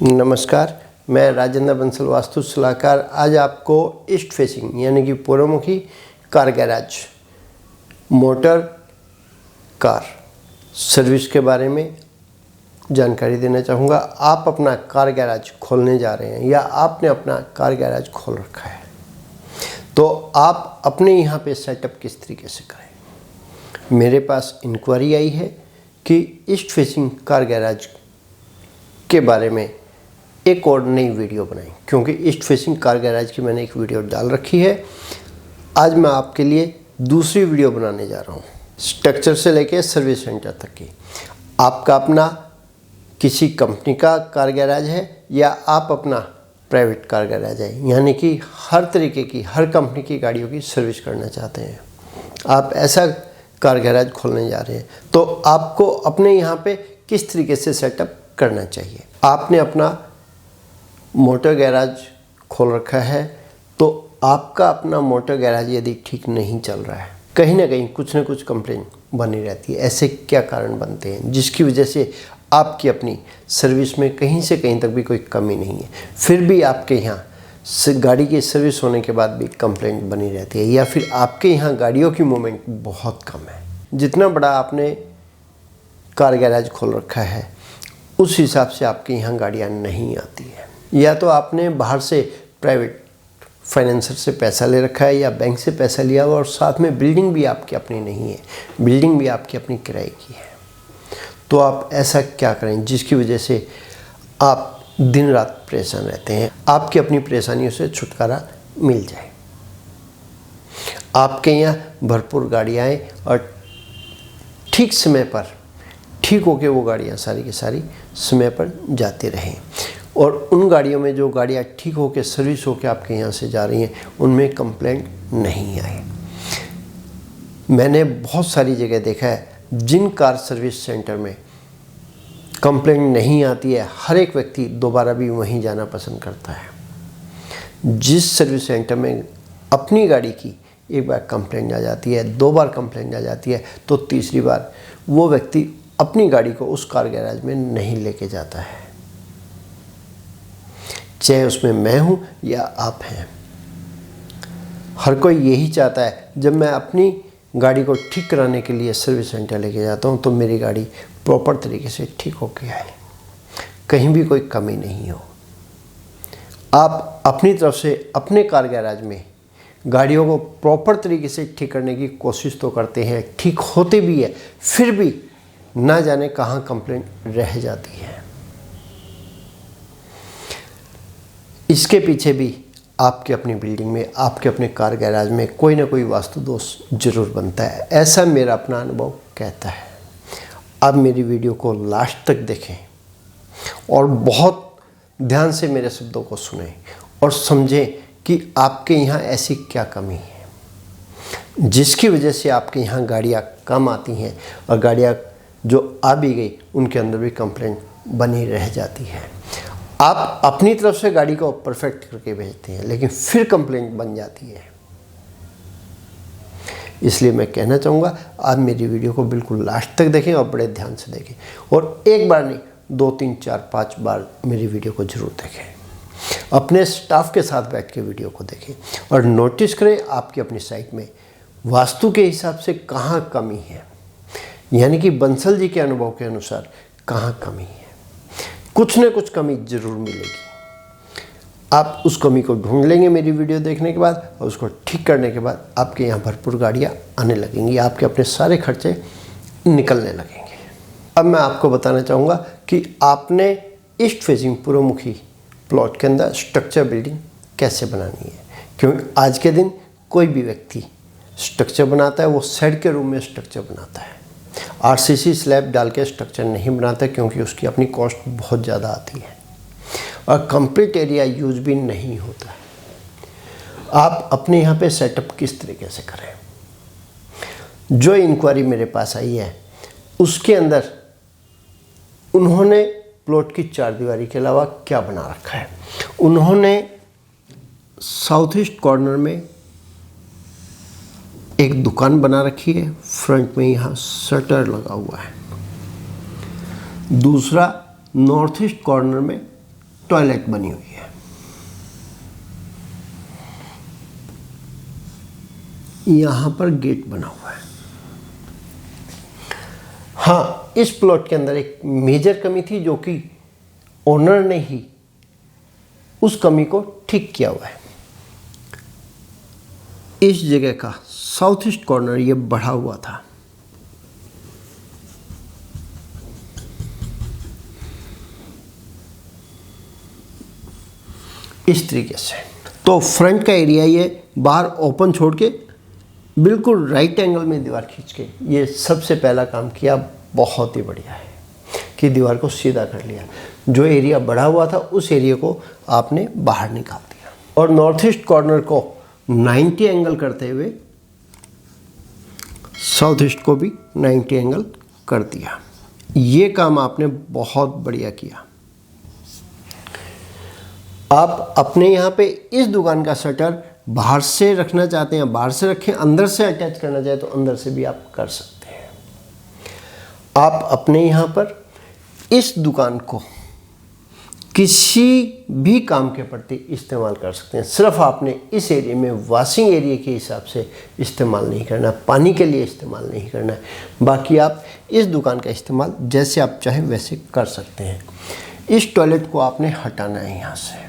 नमस्कार, मैं राजेंद्र बंसल वास्तु सलाहकार आज आपको ईस्ट फेसिंग यानी कि पूर्वमुखी car garage motor car service के बारे में जानकारी देना चाहूँगा। आप अपना कार गैराज खोलने जा रहे हैं या आपने अपना कार गैराज खोल रखा है, तो आप अपने यहाँ पे सेटअप किस तरीके से करें। मेरे पास इंक्वायरी आई है कि ईस्ट फेसिंग कार गैराज के बारे में एक और नई वीडियो बनाई, क्योंकि ईस्ट फेसिंग कार गैराज की मैंने एक वीडियो डाल रखी है। आज मैं आपके लिए दूसरी वीडियो बनाने जा रहा हूँ, स्ट्रक्चर से लेके सर्विस सेंटर तक की। आपका अपना किसी कंपनी का कार गैराज है या आप अपना प्राइवेट कार गैराज है, यानी कि हर तरीके की हर कंपनी की गाड़ियों की सर्विस करना चाहते हैं, आप ऐसा कार गैराज खोलने जा रहे हैं, तो आपको अपने यहाँ पे किस तरीके से सेटअप करना चाहिए। आपने अपना मोटर गैराज खोल रखा है, तो आपका अपना मोटर गैराज यदि ठीक नहीं चल रहा है, कहीं ना कहीं कुछ ना कुछ कंप्लेंट बनी रहती है। ऐसे क्या कारण बनते हैं जिसकी वजह से आपकी अपनी सर्विस में कहीं से कहीं तक भी कोई कमी नहीं है, फिर भी आपके यहाँ गाड़ी की सर्विस होने के बाद भी कंप्लेंट बनी रहती है, या फिर आपके यहाँ गाड़ियों की मूवमेंट बहुत कम है। जितना बड़ा आपने कार गैराज खोल रखा है उस हिसाब से आपके यहाँ गाड़ियाँ नहीं आती है, या तो आपने बाहर से प्राइवेट फाइनेंसर से पैसा ले रखा है या बैंक से पैसा लिया हुआ और साथ में बिल्डिंग भी आपकी अपनी नहीं है, बिल्डिंग भी आपकी अपनी किराए की है। तो आप ऐसा क्या करें जिसकी वजह से आप दिन रात परेशान रहते हैं, आपकी अपनी परेशानियों से छुटकारा मिल जाए। आपके यहाँ भरपूर गाड़ियाँ आएँ और ठीक समय पर ठीक होके वो गाड़ियाँ सारी की सारी समय पर जाती रहें, और उन गाड़ियों में जो गाड़ियाँ ठीक होके सर्विस होके आपके यहाँ से जा रही हैं उनमें कंप्लेंट नहीं आए। मैंने बहुत सारी जगह देखा है जिन कार सर्विस सेंटर में कंप्लेंट नहीं आती है, हर एक व्यक्ति दोबारा भी वहीं जाना पसंद करता है। जिस सर्विस सेंटर में अपनी गाड़ी की एक बार कंप्लेंट आ जाती है, दो बार कंप्लेंट आ जाती है, तो तीसरी बार वो व्यक्ति अपनी गाड़ी को उस कार गैराज में नहीं लेके जाता है, चाहे उसमें मैं हूँ या आप हैं। हर कोई यही चाहता है, जब मैं अपनी गाड़ी को ठीक कराने के लिए सर्विस सेंटर लेके जाता हूँ तो मेरी गाड़ी प्रॉपर तरीके से ठीक होके आए, कहीं भी कोई कमी नहीं हो। आप अपनी तरफ से अपने कार गैराज में गाड़ियों को प्रॉपर तरीके से ठीक करने की कोशिश तो करते हैं, ठीक होते भी है, फिर भी ना जाने कहाँ कंप्लेंट रह जाती है। इसके पीछे भी आपके अपनी बिल्डिंग में, आपके अपने कार गैराज में कोई ना कोई वास्तु दोष जरूर बनता है, ऐसा मेरा अपना अनुभव कहता है। आप मेरी वीडियो को लास्ट तक देखें और बहुत ध्यान से मेरे शब्दों को सुनें और समझें कि आपके यहाँ ऐसी क्या कमी है जिसकी वजह से आपके यहाँ गाड़ियाँ कम आती हैं, और गाड़ियाँ जो आ भी गई उनके अंदर भी कंप्लेंट बनी रह जाती है। आप अपनी तरफ से गाड़ी को परफेक्ट करके भेजते हैं, लेकिन फिर कंप्लेंट बन जाती है। इसलिए मैं कहना चाहूँगा आप मेरी वीडियो को बिल्कुल लास्ट तक देखें और बड़े ध्यान से देखें, और एक बार नहीं 2, 3, 4, 5 बार मेरी वीडियो को ज़रूर देखें। अपने स्टाफ के साथ बैठ के वीडियो को देखें और नोटिस करें आपकी अपनी साइट में वास्तु के हिसाब से कहाँ कमी है, यानी कि बंसल जी के अनुभव के अनुसार कहाँ कमी है। कुछ न कुछ कमी जरूर मिलेगी, आप उस कमी को ढूंढ लेंगे मेरी वीडियो देखने के बाद, और उसको ठीक करने के बाद आपके यहाँ भरपूर गाड़ियाँ आने लगेंगी, आपके अपने सारे खर्चे निकलने लगेंगे। अब मैं आपको बताना चाहूँगा कि आपने ईस्ट फेसिंग पूर्वमुखी प्लॉट के अंदर स्ट्रक्चर बिल्डिंग कैसे बनानी है, क्योंकि आज के दिन कोई भी व्यक्ति स्ट्रक्चर बनाता है वो शेड के रूम में स्ट्रक्चर बनाता है, आरसीसी स्लैब डाल के स्ट्रक्चर नहीं बनाता, क्योंकि उसकी अपनी कॉस्ट बहुत ज़्यादा आती है और कंप्लीट एरिया यूज भी नहीं होता है। आप अपने यहाँ पे सेटअप किस तरीके से करें। जो इंक्वायरी मेरे पास आई है उसके अंदर उन्होंने प्लॉट की 4 दीवारी के अलावा क्या बना रखा है, उन्होंने साउथ ईस्ट कॉर्नर में एक दुकान बना रखी है, फ्रंट में यहाँ शटर लगा हुआ है। दूसरा नॉर्थ ईस्ट कॉर्नर में टॉयलेट बनी हुई है। यहां पर गेट बना हुआ है। हाँ, इस प्लॉट के अंदर एक मेजर कमी थी जो कि ओनर ने ही उस कमी को ठीक किया हुआ है। इस जगह का साउथ ईस्ट कॉर्नर ये बढ़ा हुआ था। इस तरीके से तो फ्रंट का एरिया ये बाहर ओपन छोड़ के बिल्कुल राइट एंगल में दीवार खींच के ये सबसे पहला काम किया। बहुत ही बढ़िया है कि दीवार को सीधा कर लिया। जो एरिया बढ़ा हुआ था उस एरिया को आपने बाहर निकाल दिया और नॉर्थ ईस्ट कॉर्नर को 90 एंगल करते हुए साउथ ईस्ट को भी 90 एंगल कर दिया। ये काम आपने बहुत बढ़िया किया। आप अपने यहाँ पे इस दुकान का शटर बाहर से रखना चाहते हैं, बाहर से रखें, अंदर से अटैच करना चाहे तो अंदर से भी आप कर सकते हैं। आप अपने यहाँ पर इस दुकान को किसी भी काम के प्रति इस्तेमाल कर सकते हैं। सिर्फ आपने इस एरिया में वॉशिंग एरिया के हिसाब से इस्तेमाल नहीं करना, पानी के लिए इस्तेमाल नहीं करना है। बाकी आप इस दुकान का इस्तेमाल जैसे आप चाहें वैसे कर सकते हैं। इस टॉयलेट को आपने हटाना है यहाँ से।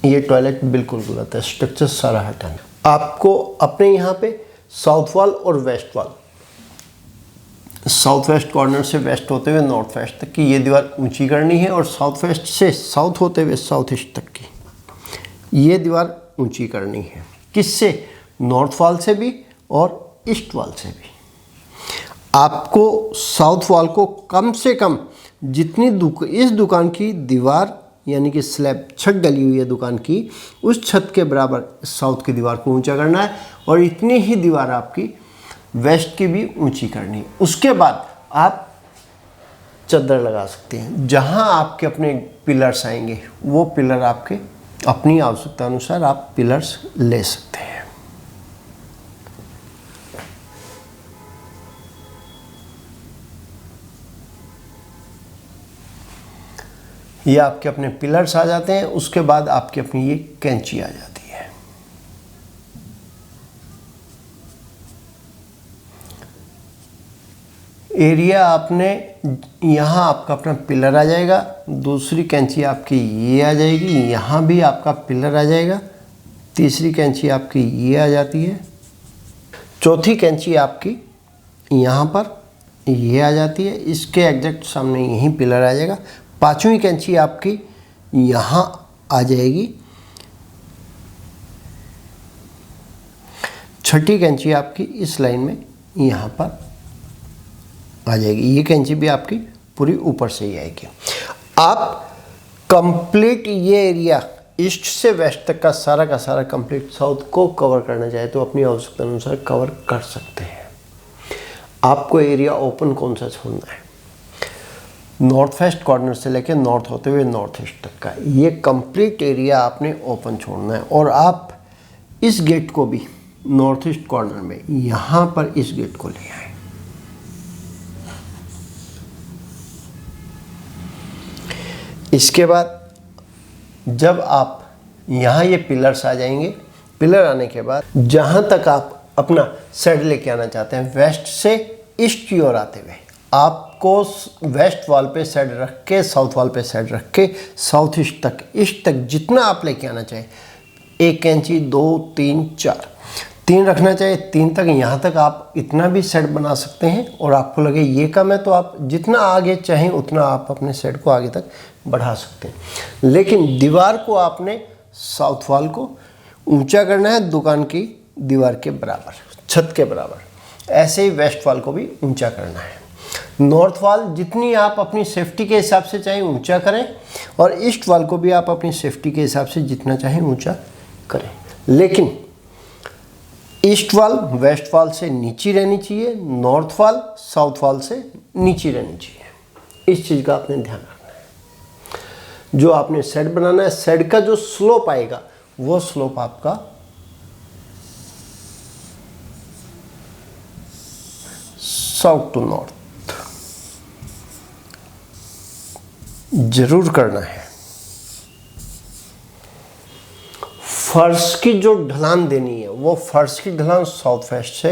ये टॉयलेट बिल्कुल गलत है, स्ट्रक्चर सारा हटाना। आपको अपने यहाँ पे साउथ वॉल और west wall, south west corner से वेस्ट होते हुए नॉर्थ वेस्ट तक की ये दीवार ऊंची करनी है और साउथ वेस्ट से साउथ होते हुए साउथ ईस्ट तक की ये दीवार ऊंची करनी है। किससे? नॉर्थ वॉल से भी और ईस्ट वॉल से भी। आपको साउथ वॉल को कम से कम जितनी इस दुकान की दीवार यानी कि स्लैब छत डली हुई है दुकान की, उस छत के बराबर साउथ की दीवार को ऊंचा करना है और इतनी ही दीवार आपकी वेस्ट की भी ऊंची करनी है। उसके बाद आप चद्दर लगा सकते हैं। जहां आपके अपने पिलर्स आएंगे वो पिलर आपके अपनी आवश्यकता अनुसार आप पिलर्स ले सकते हैं। ये आपके अपने पिलर्स आ जाते हैं। उसके बाद आपकी अपनी ये कैंची आ जाती है। एरिया आपने यहाँ आपका अपना पिलर आ जाएगा, दूसरी कैंची आपकी ये आ जाएगी, यहाँ भी आपका पिलर आ जाएगा, तीसरी कैंची आपकी ये आ जाती है, चौथी कैंची आपकी यहाँ पर ये आ जाती है, इसके एग्जैक्ट सामने यहीं पिलर आ जाएगा। पांचवी कैंची आपकी यहाँ आ जाएगी, छठी कैंची आपकी इस लाइन में यहाँ पर आ जाएगी। ये कैंची भी आपकी पूरी ऊपर से ही आएगी। आप कंप्लीट ये एरिया ईस्ट से वेस्ट तक का सारा कंप्लीट साउथ को कवर करना चाहे तो अपनी आवश्यकता अनुसार कवर कर सकते हैं। आपको एरिया ओपन कौन सा छोड़ना है? नॉर्थ वेस्ट कॉर्नर से लेकर नॉर्थ होते हुए नॉर्थ ईस्ट तक का ये कंप्लीट एरिया आपने ओपन छोड़ना है। और आप इस गेट को भी नॉर्थ ईस्ट कॉर्नर में यहाँ पर इस गेट को ले आए। इसके बाद जब आप यहाँ ये पिलर्स आ जाएंगे, पिलर आने के बाद जहाँ तक आप अपना शेड लेके आना चाहते हैं वेस्ट से ईस्ट की ओर आते हुए, आपको वेस्ट वॉल पे शेड रख के साउथ वॉल पे शेड रख के साउथ ईस्ट तक जितना आप लेके आना चाहें, 1 इंची 2 3 4 3 रखना चाहिए, 3 तक यहाँ तक आप इतना भी शेड बना सकते हैं। और आपको लगे ये कम है तो आप जितना आगे चाहें उतना आप अपने शेड को आगे तक बढ़ा सकते हैं। लेकिन दीवार को आपने साउथ वॉल को ऊंचा करना है दुकान की दीवार के बराबर, छत के बराबर। ऐसे ही वेस्ट वॉल को भी ऊंचा करना है। नॉर्थ वॉल जितनी आप अपनी सेफ्टी के हिसाब से चाहें ऊंचा करें और ईस्ट वॉल को भी आप अपनी सेफ्टी के हिसाब से जितना चाहें ऊंचा करें। लेकिन ईस्ट वॉल वेस्ट वॉल से नीची रहनी चाहिए, नॉर्थ वॉल साउथ वॉल से नीची रहनी चाहिए। इस चीज़ का आपने ध्यान रखना है। जो आपने शेड बनाना है, शेड का जो स्लोप आएगा वो स्लोप आपका साउथ टू नॉर्थ जरूर करना है। फर्श की जो ढलान देनी है वो फर्श की ढलान साउथ वेस्ट से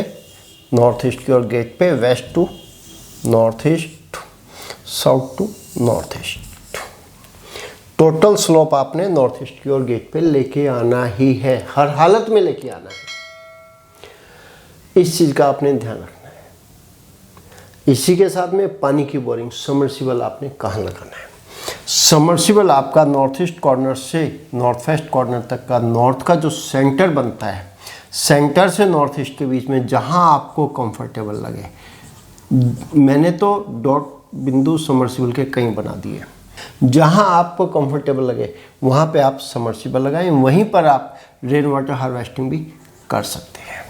नॉर्थ ईस्ट की ओर गेट पे, west to north east, south to north east. Total slope आपने नॉर्थ ईस्ट की ओर गेट पे लेके आना ही है, हर हालत में लेके आना है। इस चीज़ का आपने ध्यान रखना है। इसी के साथ में पानी की बोरिंग, सबमर्सिबल आपने कहाँ लगाना है। सबमर्सिबल आपका नॉर्थ ईस्ट कॉर्नर से नॉर्थ वेस्ट कॉर्नर तक का नॉर्थ का जो सेंटर बनता है, सेंटर से नॉर्थ ईस्ट के बीच में जहां आपको कंफर्टेबल लगे, मैंने तो डॉट बिंदु सबमर्सिबल के कई बना दिए, जहां आपको कंफर्टेबल लगे वहां पे आप सबमर्सिबल लगाएं, वहीं पर आप रेन वाटर हार्वेस्टिंग भी कर सकते हैं।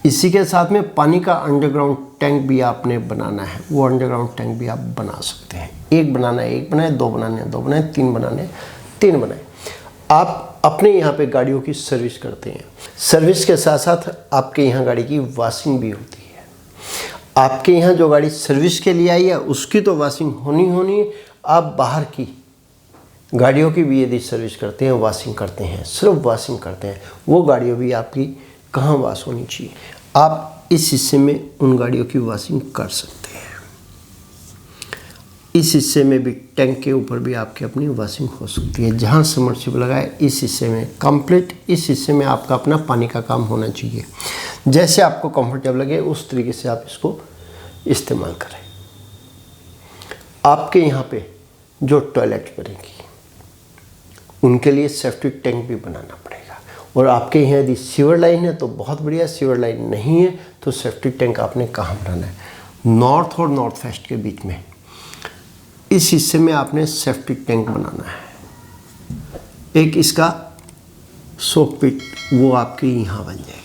इसी के साथ में पानी का अंडरग्राउंड टैंक भी आपने बनाना है, वो अंडरग्राउंड टैंक भी आप बना सकते हैं। एक बनाना है एक बनाए, दो बनाने हैं दो बनाए, तीन बनाने हैं तीन बनाए। आप अपने यहाँ पे गाड़ियों की सर्विस करते हैं, सर्विस के साथ साथ आपके यहाँ गाड़ी की वॉशिंग भी होती है। आपके यहाँ जो गाड़ी सर्विस के लिए आई है उसकी तो वॉशिंग होनी है। आप बाहर की गाड़ियों की भी यदि सर्विस करते हैं, वॉशिंग करते हैं, सिर्फ वॉशिंग करते हैं, वो गाड़ियों भी आपकी कहाँ वॉश होनी चाहिए, आप इस हिस्से में उन गाड़ियों की वॉशिंग कर सकते हैं। इस हिस्से में भी टैंक के ऊपर भी आपकी अपनी वॉशिंग हो सकती है। जहाँ सबमर्सिबल लगाए इस हिस्से में कंप्लीट, इस हिस्से में आपका अपना पानी का काम होना चाहिए। जैसे आपको कंफर्टेबल लगे उस तरीके से आप इसको इस्तेमाल करें। आपके यहाँ पे जो टॉयलेट बनेगी उनके लिए सेफ्टी टैंक भी बनाना पड़ेगा। और आपके यहाँ यदि सीवर लाइन है तो बहुत बढ़िया, सीवर लाइन नहीं है तो सेफ्टी टैंक आपने कहाँ बनाना है, नॉर्थ और नॉर्थ वेस्ट के बीच में, इस हिस्से में आपने सेफ्टी टैंक बनाना है। एक इसका सोक पिट वो आपके यहाँ बन जाएगी।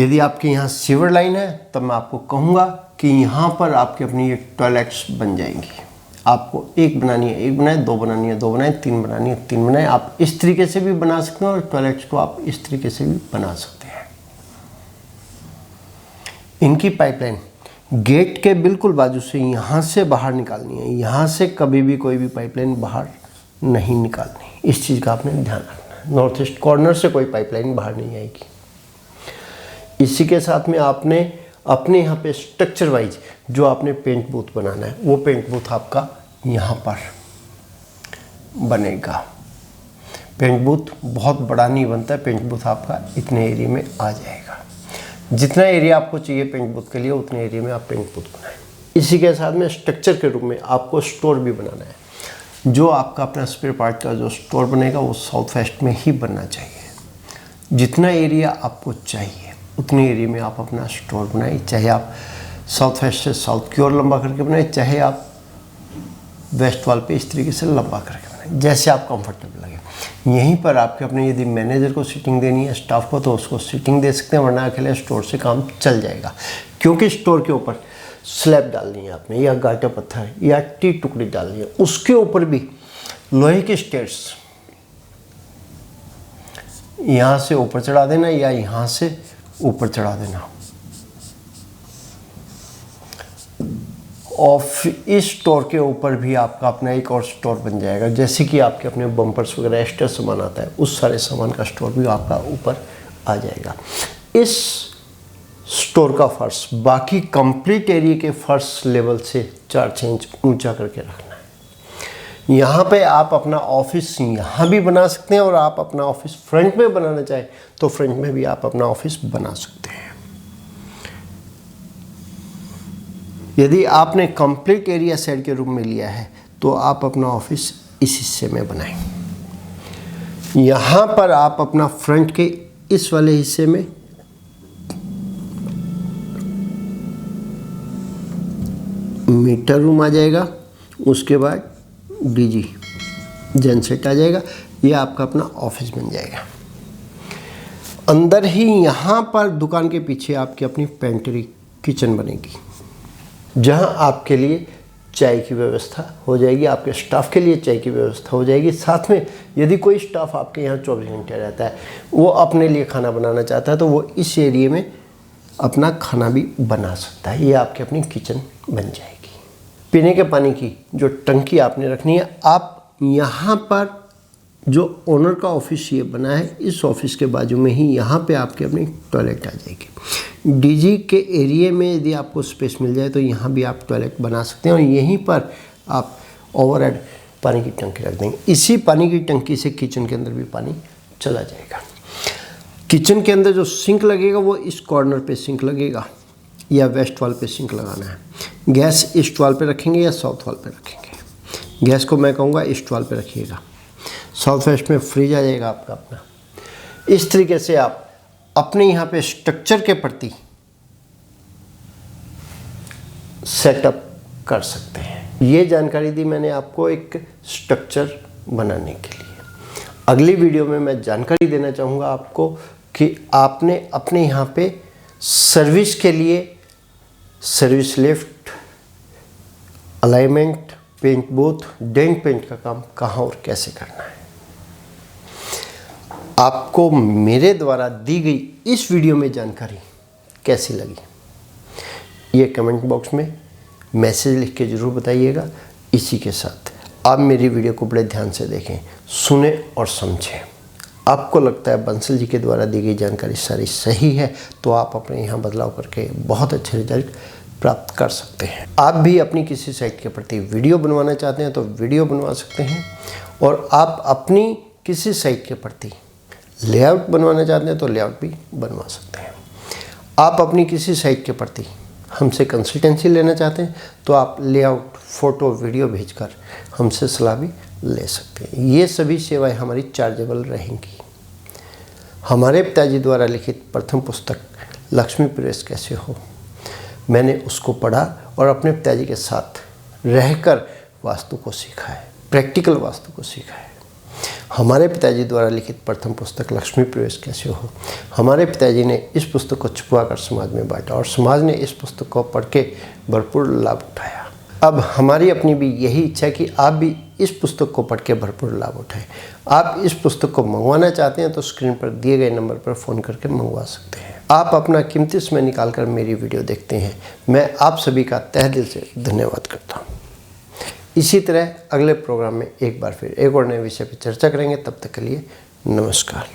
यदि आपके यहाँ सीवर लाइन है तब मैं आपको कहूँगा कि यहाँ पर आपकी अपनी ये टॉयलेट्स बन जाएंगी। आपको एक बनानी है एक बनाए, दो बनानी है दो बनाए, तीन बनानी है तीन बनाए। आप इस तरीके से भी बना सकते हैं और टॉयलेट्स को आप इस तरीके से भी बना सकते हैं। इनकी पाइपलाइन गेट के बिल्कुल बाजू से यहाँ से बाहर निकालनी है, यहाँ से कभी भी कोई भी पाइपलाइन बाहर नहीं निकालनी। इस चीज़ का आपने ध्यान रखना है। नॉर्थ ईस्ट कॉर्नर से कोई पाइपलाइन बाहर नहीं आएगी। इसी के साथ में आपने अपने यहाँ पे स्ट्रक्चर वाइज जो आपने पेंट बूथ बनाना है वो पेंट बूथ आपका यहाँ पर बनेगा। पेंट बूथ बहुत बड़ा नहीं बनता है, पेंट बूथ आपका इतने एरिया में आ जाएगा। जितना एरिया आपको चाहिए पेंट बूथ के लिए उतने एरिया में आप पेंट बूथ बनाएं। इसी के साथ में स्ट्रक्चर के रूप में आपको स्टोर भी बनाना है। जो आपका अपना स्पेयर पार्ट का जो स्टोर बनेगा वो साउथ वेस्ट में ही बनना चाहिए। जितना एरिया आपको चाहिए उतने एरिया में आप अपना स्टोर बनाएं, चाहे आप साउथ वेस्ट से साउथ की ओर लंबा करके बनाएं, चाहे आप वेस्ट वॉल पे इस तरीके से लंबा करके बनाएं, जैसे आप कंफर्टेबल लगे। यहीं पर आपके अपने यदि मैनेजर को सीटिंग देनी है, स्टाफ को, तो उसको सीटिंग दे सकते हैं, वरना अकेले स्टोर से काम चल जाएगा। क्योंकि स्टोर के ऊपर स्लैब डालनी है आपने, या गाटा पत्थर या टी टुकड़ी डालनी है, उसके ऊपर भी लोहे के स्टेयर्स यहाँ से ऊपर चढ़ा देना या यहाँ से ऊपर चढ़ा देना। और इस स्टोर के ऊपर भी आपका अपना एक और स्टोर बन जाएगा। जैसे कि आपके अपने बम्पर्स वगैरह एक्स्ट्रा सामान आता है, उस सारे सामान का स्टोर भी आपका ऊपर आ जाएगा। इस स्टोर का फर्श बाकी कंप्लीट एरिया के फर्श लेवल से 4-6 इंच ऊंचा करके रखना है। यहाँ पे आप अपना ऑफिस यहाँ भी बना सकते हैं, और आप अपना ऑफिस फ्रंट में बनाना चाहें तो फ्रंट में भी आप अपना ऑफिस बना सकते हैं। यदि आपने कंप्लीट एरिया साइड के रूम में लिया है तो आप अपना ऑफिस इस हिस्से में बनाएं। यहाँ पर आप अपना फ्रंट के इस वाले हिस्से में मीटर रूम आ जाएगा, उसके बाद डीजी जनसेट आ जाएगा। ये आपका अपना ऑफिस बन जाएगा। अंदर ही यहाँ पर दुकान के पीछे आपकी अपनी पेंट्री किचन बनेगी, जहाँ आपके लिए चाय की व्यवस्था हो जाएगी, आपके स्टाफ के लिए चाय की व्यवस्था हो जाएगी। साथ में यदि कोई स्टाफ आपके यहाँ 24 घंटे रहता है, वो अपने लिए खाना बनाना चाहता है, तो वो इस एरिया में अपना खाना भी बना सकता है। ये आपकी अपनी किचन बन जाएगी। पीने के पानी की जो टंकी आपने रखनी है, आप यहाँ पर जो ओनर का ऑफिस ये बना है, इस ऑफिस के बाजू में ही यहाँ पे आपके अपनी टॉयलेट आ जाएगी। डीजी के एरिया में यदि आपको स्पेस मिल जाए तो यहाँ भी आप टॉयलेट बना सकते हैं और यहीं पर आप ओवरहेड पानी की टंकी रख देंगे। इसी पानी की टंकी से किचन के अंदर भी पानी चला जाएगा। किचन के अंदर जो सिंक लगेगा वो इस कॉर्नर पे सिंक लगेगा या वेस्ट वॉल पे सिंक लगाना है। गैस ईस्ट वॉल पे रखेंगे या साउथ वॉल पे रखेंगे? गैस को मैं कहूँगा ईस्ट वॉल पे रखिएगा। साउथ वेस्ट में फ्रिज आ जाएगा आपका अपना। इस तरीके से आप अपने यहाँ पे स्ट्रक्चर के प्रति सेटअप कर सकते हैं। ये जानकारी दी मैंने आपको एक स्ट्रक्चर बनाने के लिए। अगली वीडियो में मैं जानकारी देना चाहूँगा आपको कि आपने अपने यहाँ पे सर्विस के लिए service lift, alignment, paint booth, dent paint का काम कहाँ और कैसे करना है। आपको मेरे द्वारा दी गई इस वीडियो में जानकारी कैसी लगी, ये कमेंट बॉक्स में मैसेज लिख के ज़रूर बताइएगा। इसी के साथ आप मेरी वीडियो को बड़े ध्यान से देखें, सुने और समझें। आपको लगता है बंसल जी के द्वारा दी गई जानकारी सारी सही है तो आप अपने यहाँ बदलाव करके बहुत अच्छे रिजल्ट प्राप्त कर सकते हैं। आप भी अपनी किसी साइट के प्रति वीडियो बनवाना चाहते हैं तो वीडियो बनवा सकते हैं और आप अपनी किसी साइट के प्रति लेआउट बनवाना चाहते हैं तो लेआउट भी बनवा सकते हैं। आप अपनी किसी साइट के प्रति हमसे कंसल्टेंसी लेना चाहते हैं तो आप लेआउट, फ़ोटो, वीडियो भेजकर हमसे सलाह भी ले सकते हैं। ये सभी सेवाएं हमारी चार्जेबल रहेंगी। हमारे पिताजी द्वारा लिखित प्रथम पुस्तक लक्ष्मी प्रवेश कैसे हो, मैंने उसको पढ़ा और अपने पिताजी के साथ रहकर वास्तु को सीखा है, प्रैक्टिकल वास्तु को सीखा है। हमारे पिताजी द्वारा लिखित प्रथम पुस्तक लक्ष्मी प्रवेश कैसे हो, हमारे पिताजी ने इस पुस्तक को छुपवाकर समाज में बांटा और समाज ने इस पुस्तक को पढ़ के भरपूर लाभ उठाया। अब हमारी अपनी भी यही इच्छा है कि आप भी इस पुस्तक को पढ़ के भरपूर लाभ उठाएं। आप इस पुस्तक को मंगवाना चाहते हैं तो स्क्रीन पर दिए गए नंबर पर फ़ोन करके मंगवा सकते हैं। आप अपना कीमती समय निकाल कर मेरी वीडियो देखते हैं। मैं आप सभी का तहे दिल से धन्यवाद करता हूँ। इसी तरह अगले प्रोग्राम में एक बार फिर एक और नए विषय पर चर्चा करेंगे। तब तक के लिए नमस्कार।